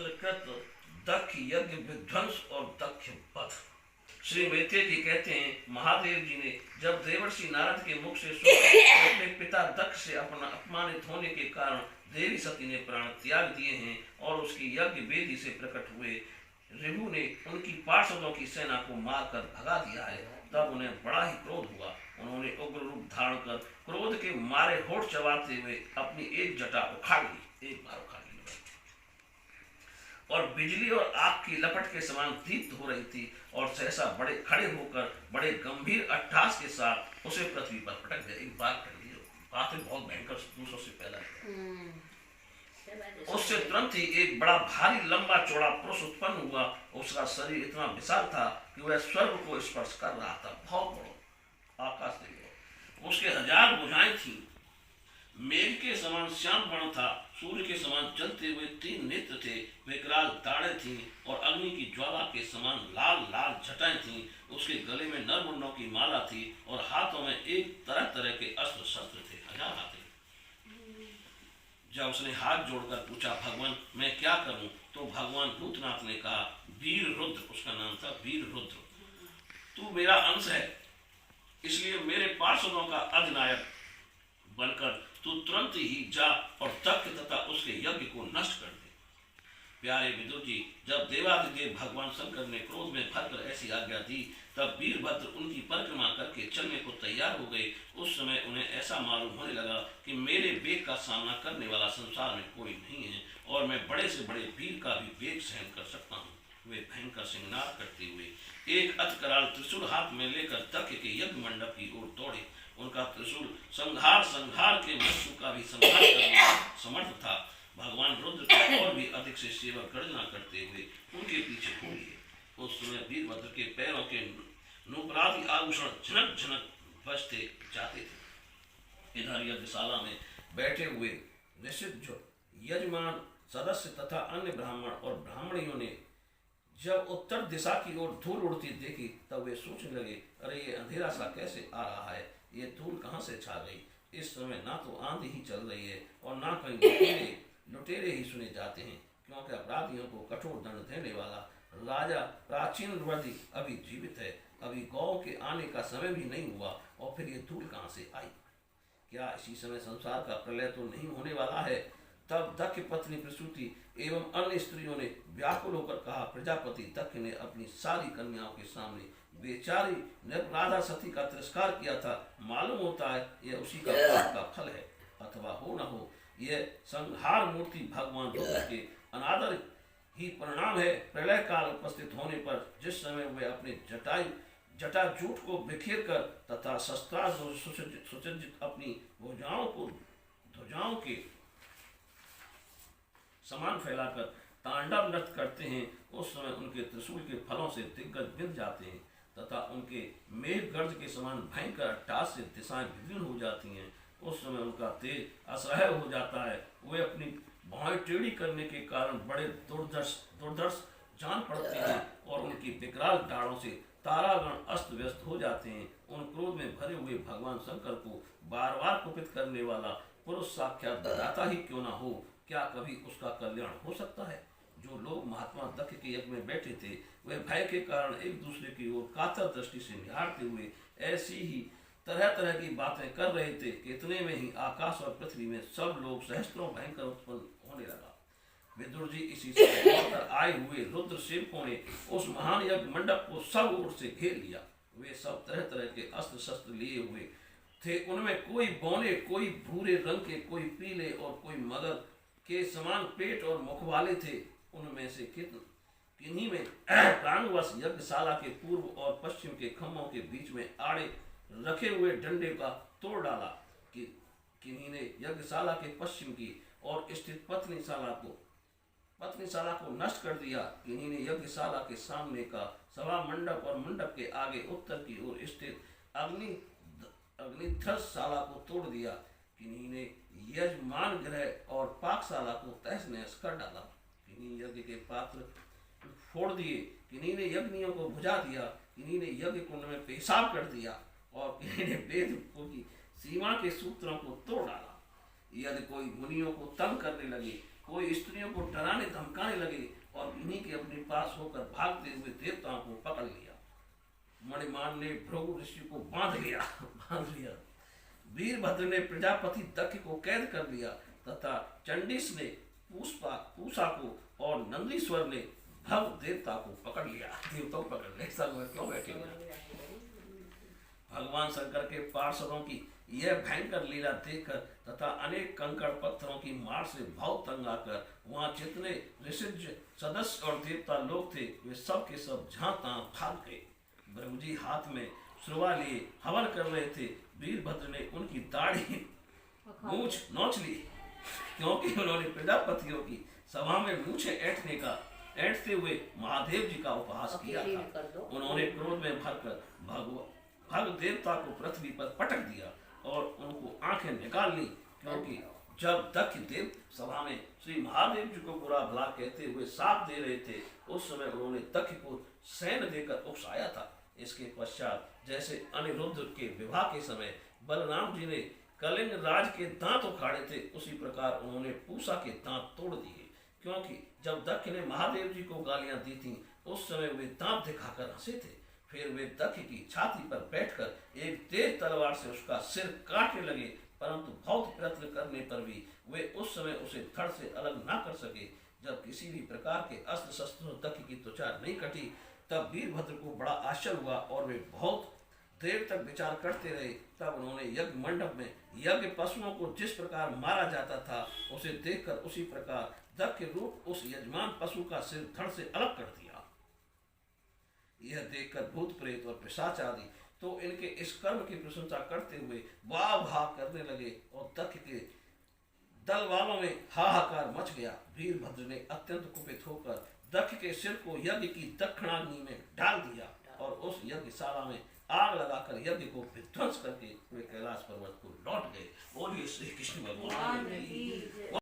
वीरभद्रकृत दक्ष यज्ञ विध्वंस और दक्ष वध। श्री मैत्रेय जी कहते हैं, महादेव जी ने जब देवर्षि नारद के मुख से सुना अपने पिता दक्ष से अपना अपमानित होने के कारण देवी सती ने प्राण त्याग दिए हैं और उसकी यज्ञ वेदी से प्रकट हुए ऋभु ने उनकी पार्षदों की सेना को मारकर भगा दिया है, तब उन्हें बड़ा ही क्रोध हुआ। उन्होंने उग्र रूप धारण कर क्रोध के मारे होठ चबाते हुए अपनी एक जटा उखाड़ ली, एक बार उखाड़ ली, और बिजली और आग की लपट के समान दीप्त हो रही थी और सहसा बड़े खड़े होकर बड़े गंभीर अट्ठास के साथ उसे पृथ्वी पर पटक गए। एक बात कर ली, बात बहुत भयंकर दूसरों से पहला। उससे तुरंत ही एक बड़ा भारी लंबा चौड़ा पुरुष उत्पन्न हुआ। उसका शरीर इतना विशाल था कि वह स्वर्ग को स्पर्श कर रहा था, बहुत बड़ा आकाश से। उसके 1000 भुजाएं थी, मेघ के समान श्याम वर्ण था, सूर्य के समान जलते हुए 3 नेत्र थे, विकराल दाढ़ें थीं और अग्नि की ज्वाला के समान लाल लाल जटाएं थीं। उसके गले में नरमुंडों की माला थी और हाथों में एक तरह तरह के अस्त्र शस्त्र थे, 1000 हाथ। जब उसने हाथ जोड़कर पूछा, भगवान मैं क्या करूं, तो भगवान भूतनाथ ने कहा, वीर रुद्र, उसका नाम था वीर रुद्र, तू मेरा अंश है, इसलिए मेरे पार्षदों का अधिनायक बनकर तू तुरंत ही जा और दक्ष तथा उसके यज्ञ को नष्ट कर दे। प्यारे विदुर जी, जब देवादिदेव भगवान शंकर ने क्रोध में भरकर ऐसी आज्ञा दी, तब वीरभद्र उनकी परिक्रमा करके चलने को तैयार हो गए। उस समय उन्हें ऐसा मालूम होने लगा कि मेरे वेग का सामना करने वाला संसार में कोई नहीं है और मैं बड़े से बड़े वीर का भी वेग सहन कर सकता हूँ। वे भयंकर श्रृंगार करते हुए एक अतिकराल त्रिशूल हाथ में लेकर दक्ष के यज्ञ मंडप की ओर दौड़े। उनका त्रिशूल संहार के मृत्यु का भी संहार करने में समर्थ था। भगवान रुद्र के और भी अधिक से सेवा गर्जना करते हुए उनके पीछे हो लिए। उस समय वीरभद्र के पैरों के नुपुरादि आभूषण झनक झनक बजते जाते थे। इधर यज्ञशाला में बैठे हुए ऋषिध्वज, यजमान, सदस्य तथा अन्य ब्राह्मण और ब्राह्मणियों ने जब उत्तर दिशा की ओर धूल उड़ती देखी, तब वे सोचने लगे, अरे ये अंधेरा सा कैसे आ रहा है, ये धूल कहाँ से छा गई। इस समय ना तो आंधी ही चल रही है और ना कहीं लुटेरे ही सुने जाते हैं, क्योंकि अपराधियों को कठोर दंड देने वाला राजा प्राचीन वर्दी अभी जीवित है। अभी गौ के आने का समय भी नहीं हुआ और फिर ये धूल कहाँ से आई। क्या इसी समय संसार का प्रलय तो नहीं होने वाला है। तब दक्ष पत्नी प्रसूति एवं अन्य स्त्रियों ने व्याकुल होकर कहा, प्रजापति दक्ष ने अपनी सारी कन्याओं के सामने बेचारी निर्राधा सती का तिरस्कार किया था। मालूम होता है यह उसी का फल है, अथवा हो न हो यह संहार मूर्ति भगवान रुद्र के अनादर ही परिणाम है। प्रलय काल उपस्थित होने पर जिस समय वे अपने जटा जूट को बिखेर कर तथा शस्त्रास्त्र सुसज्जित अपनी भुजाओं के समान फैलाकर तांडव नृत्य करते हैं, उस समय उनके त्रिशूल के फलों से दिग्गज बिंद जाते हैं तथा उनके मेघ गर्ज के समान भयंकर अट्टास से दिशाएं विभिन्न हो जाती हैं। उस समय उनका तेज असह्य हो जाता है। वे अपनी भौहें टेढ़ी करने के कारण बड़े दुर्धर्ष जान पड़ते हैं और उनकी विकराल डालों से तारागण अस्त व्यस्त हो जाते हैं। उन क्रोध में भरे हुए भगवान शंकर को बार बार कुपित करने वाला पुरुष साक्षात दाता ही क्यों ना हो, क्या कभी उसका कल्याण हो सकता है। जो लोग महात्मा दक्ष के यज्ञ में बैठे थे, वे भय के कारण एक दूसरे की ओर कातर दृष्टि से निहारते हुए ऐसी ही तरह तरह की बातें कर रहे थे कि इतने में ही आकाश और पृथ्वी में सब लोग सहस्त्रों भयंकर उत्पन्न होने लगा। विदुर जी इसी से आए हुए रुद्र सेवकों ने उस महान यज्ञ मंडप को सब ओर से घेर लिया। वे सब तरह तरह के अस्त्र शस्त्र लिए हुए थे। उनमें कोई बौने, कोई भूरे रंग के, कोई पीले और कोई मगध के समान पेट और मुख वाले थे। उनमें से किन्हीं में प्राणवश यज्ञशाला के पूर्व और पश्चिम के खम्भों के बीच में आड़े रखे हुए डंडे का तोड़ डाला कि किन्हीं ने यज्ञशाला के पश्चिम की और स्थित पत्नीशाला को नष्ट कर दिया। किन्हीं ने यज्ञशाला के सामने का सभा मंडप और मंडप के आगे उत्तर की ओर स्थित अग्निध्वजशाला को तोड़ दिया। किन्हीं ने यजमान गृह और पाकशाला को तहस नहस कर डाला। किन्हीं यज्ञ के पात्र फोड़ दिए, किन्हीं ने यज्ञियों को बुझा दिया, किन्हीं ने यज्ञ कुंड में पेशाब कर दिया और किन्हीं ने वेद की सीमा के सूत्रों को तोड़ डाला। यदि कोई मुनियों को तंग करने लगे, कोई स्त्रियों को डराने धमकाने लगे और इन्हीं के अपने पास होकर भागते हुए देवताओं को पकड़ लिया। मणिमान ने भृगु ऋषि को बांध लिया। वीरभद्र ने प्रजापति दक्ष को कैद कर लिया तथा चंडिस ने पूषा को और नंदीश्वर ने भव देवता को पकड़ लिया। देवताओं को पकड़ लिया, सब क्यों बैठे हुए? भगवान शंकर के पार्षदों की यह भयंकर लीला देखकर तथा अनेक कंकड़ पत्थरों की मार से बहुत तंग आकर वहां जितने ऋषिज सदस्य और देवता लोग थे वे सब के सब जहां तहां भाग गए। भृगु जी हाथ में सुरवा लिए हवन कर रहे थे। वीरभद्र ने उनकी दाढ़ी मूछ नोच ली, क्योंकि उन्होंने प्रजापतियों की सभा में मूछे ऐंठते हुए महादेव जी का उपहास किया था। उन्होंने क्रोध में भरकर भग देवता को पृथ्वी पर पटक दिया और उनको आंखें निकाल ली, क्योंकि जब दक्ष देव सभा में श्री महादेव जी को बुरा भला कहते हुए साथ दे रहे थे, उस समय उन्होंने दक्ष को सैन्य देकर उकसाया था। इसके पश्चात जैसे अनिरुद्ध के विवाह के समय बलराम जी ने कलिंग राज के दांत उखाड़े थे, उसी प्रकार उन्होंने पूषा के दांत तोड़ दिए, क्योंकि जब दक्ष ने महादेव जी को गालियां दी थीं, उस समय वे दांत दिखाकर हंसे थे। फिर वे दक्ष की छाती पर बैठकर एक तेज तलवार से उसका सिर काटने लगे, परंतु बहुत प्रयत्न करने पर भी वे उस समय उसे धड़ से अलग ना कर सके। जब किसी भी प्रकार के अस्त्र शस्त्रों दक्ष की त्वचा नहीं कटी, तब वीरभद्र को बड़ा आश्चर्य हुआ और वे बहुत देर तक विचार करते रहे। तब उन्होंने यज्ञ मंडप में यज्ञ पशुओं को जिस प्रकार मारा जाता था, उसे देखकर उसी प्रकार दक्ष के रूप उस यजमान पशु का सिर धड़ से अलग कर दिया। यह देखकर भूत प्रेत और पिशाच आदि तो इनके इस कर्म की प्रशंसा करते हुए वाह वाह करने लगे और दक्ष के दल वालों में हाहाकार मच गया। वीरभद्र ने अत्यंत कुपित होकर दक्ष के सिर को यज्ञ की दक्षिणाग्नि में डाल दिया और उस यज्ञशाला में आग लगाकर यज्ञ को विध्वंस करके वे कैलाश पर्वत को लौट गए। बोलिए श्री कृष्ण भगवान की